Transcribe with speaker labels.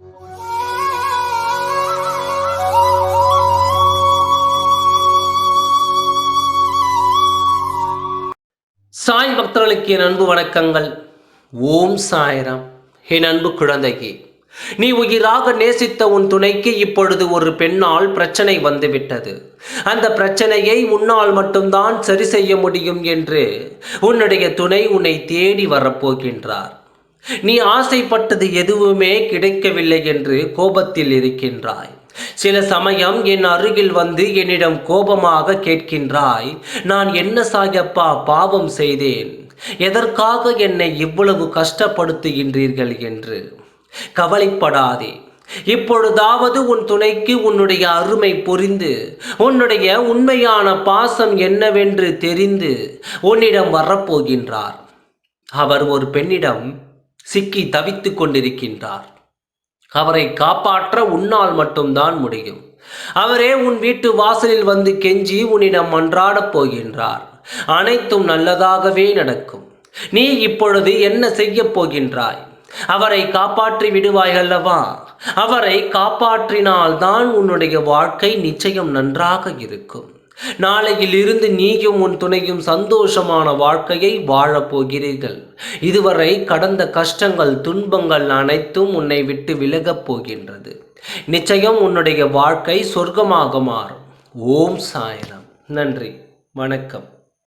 Speaker 1: சாய் பக்தர்களுக்கு என் அன்பு வணக்கங்கள். ஓம் சாய்ராம். என் அன்பு குழந்தையே, நீ உயிராக நேசித்த உன் துணைக்கு இப்பொழுது ஒரு பெண்ணால் பிரச்சனை வந்துவிட்டது. அந்த பிரச்சனையை உன்னால் மட்டும்தான் சரி செய்ய முடியும் என்று உன்னுடைய துணை உன்னை தேடி வரப்போகின்றார். நீ ஆசைப்பட்டது எதுவுமே கிடைக்கவில்லை என்று கோபத்தில் இருக்கின்றாய். சில சமயம் என் அருகில் வந்து என்னிடம் கோபமாக கேட்கின்றாய், நான் என்ன சாயப்பா பாவம் செய்தேன், எதற்காக என்னை இவ்வளவு கஷ்டப்படுத்துகின்றீர்கள் என்று. கவலைப்படாதே. இப்பொழுதாவது உன் துணைக்கு உன்னுடைய அருமை புரிந்து உன்னுடைய உண்மையான பாசம் என்னவென்று தெரிந்து உன்னிடம் வரப்போகின்றார். அவர் ஒரு பெண்ணிடம் சிக்கி தவித்துக் கொண்டிருக்கின்றார். அவரை காப்பாற்ற உன்னால் மட்டும்தான் முடியும். அவரே உன் வீட்டு வாசலில் வந்து கெஞ்சி உன்னிடம் மன்றாடப் போகின்றார். அனைத்தும் நல்லதாகவே நடக்கும். நீ இப்பொழுது என்ன செய்ய போகின்றாய்? அவரை காப்பாற்றி விடுவாய் அல்லவா? அவரை காப்பாற்றினால்தான் உன்னுடைய வாழ்க்கை நிச்சயம் நன்றாக இருக்கும். நாளையில் இருந்து நீயும் உன் துணையும் சந்தோஷமான வாழ்க்கையை வாழப்போகிறீர்கள். இதுவரை கடந்த கஷ்டங்கள் துன்பங்கள் அனைத்தும் உன்னை விட்டு விலகப் போகின்றது. நிச்சயம் உன்னுடைய வாழ்க்கை சொர்க்கமாக மாறும். ஓம் சாய்ராம். நன்றி, வணக்கம்.